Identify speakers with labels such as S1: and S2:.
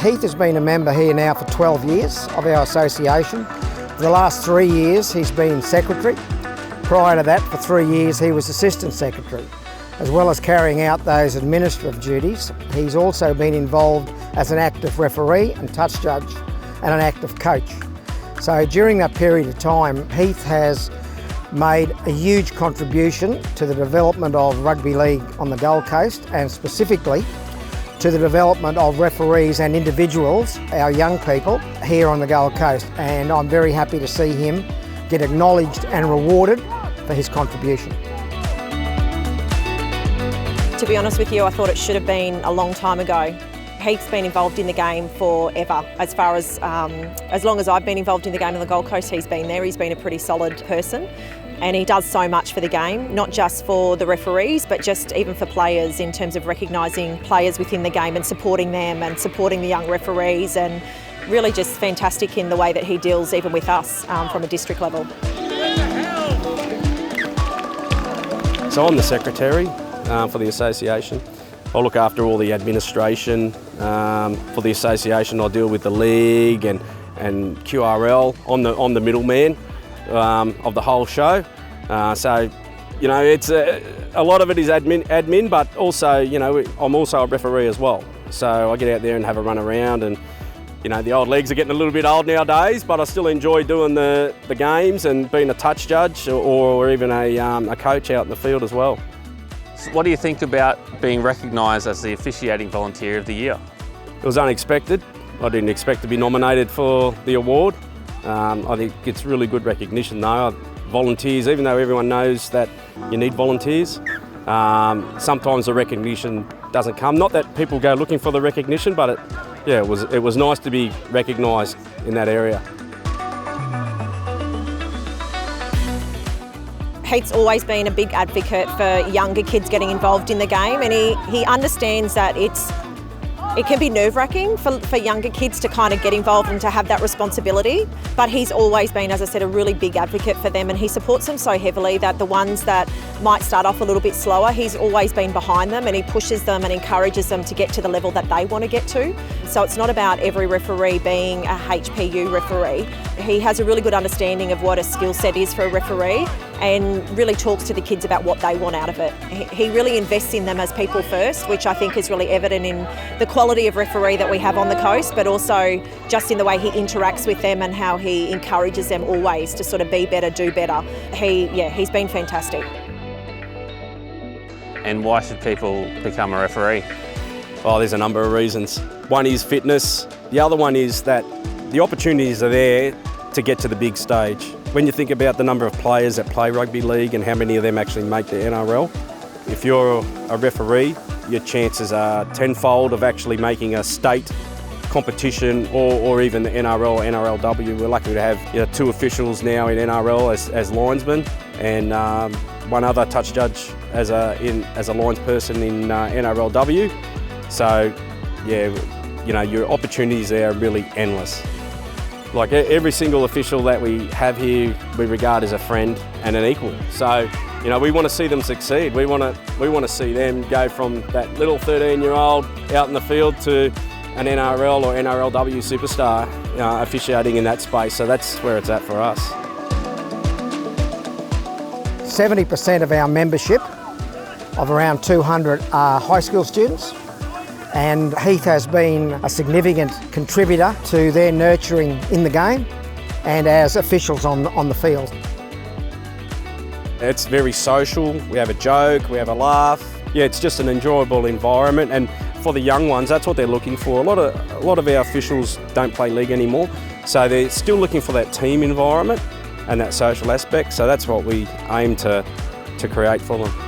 S1: Heath has been a member here now for 12 years of our association. For the last 3 years he's been secretary. Prior to that, for 3 years he was assistant secretary. As well as carrying out those administrative duties, he's also been involved as an active referee and touch judge and an active coach. So during that period of time, Heath has made a huge contribution to the development of rugby league on the Gold Coast, and specifically to the development of referees and individuals, our young people, here on the Gold Coast. And I'm very happy to see him get acknowledged and rewarded for his contribution.
S2: To be honest with you, I thought it should have been a long time ago. Heath's been involved in the game forever. As long as I've been involved in the game on the Gold Coast, he's been there. He's been a pretty solid person, and he does so much for the game, not just for the referees, but just even for players, in terms of recognising players within the game and supporting them and supporting the young referees, and really just fantastic in the way that he deals even with us from a district level.
S3: So I'm the secretary for the association. I look after all the administration for the association. I deal with the league and QRL. I'm the middleman of the whole show. So, you know, it's a lot of it is admin, but also, you know, I'm also a referee as well. So I get out there and have a run around, and you know, the old legs are getting a little bit old nowadays, but I still enjoy doing the games and being a touch judge or even a coach out in the field as well.
S4: What do you think about being recognised as the officiating volunteer of the year?
S3: It was unexpected. I didn't expect to be nominated for the award. I think it's really good recognition though. Volunteers, even though everyone knows that you need volunteers, sometimes the recognition doesn't come. Not that people go looking for the recognition, but it was nice to be recognised in that area.
S2: Heath's always been a big advocate for younger kids getting involved in the game, and he understands that it can be nerve-wracking for younger kids to kind of get involved and to have that responsibility. But he's always been, as I said, a really big advocate for them, and he supports them so heavily that the ones that might start off a little bit slower, he's always been behind them, and he pushes them and encourages them to get to the level that they want to get to. So it's not about every referee being a HPU referee. He has a really good understanding of what a skill set is for a referee, and really talks to the kids about what they want out of it. He really invests in them as people first, which I think is really evident in the quality of referee that we have on the coast, but also just in the way he interacts with them and how he encourages them always to sort of be better, do better. He's been fantastic.
S4: And why should people become a referee?
S3: Oh, there's a number of reasons. One is fitness. The other one is that the opportunities are there to get to the big stage. When you think about the number of players that play rugby league and how many of them actually make the NRL, if you're a referee, your chances are tenfold of actually making a state competition or even the NRL or NRLW. We're lucky to have 2 officials now in NRL as linesmen, and one other touch judge as a lines person in NRLW. So yeah, your opportunities there are really endless. Like every single official that we have here, we regard as a friend and an equal. So, you know, we want to see them succeed. We want to see them go from that little 13-year-old out in the field to an NRL or NRLW superstar, officiating in that space. So that's where it's at for us.
S1: 70% of our membership, of around 200, are high school students. And Heath has been a significant contributor to their nurturing in the game and as officials on the field.
S3: It's very social. We have a joke, we have a laugh. Yeah, it's just an enjoyable environment, and for the young ones, that's what they're looking for. A lot of our officials don't play league anymore, so they're still looking for that team environment and that social aspect. So that's what we aim to create for them.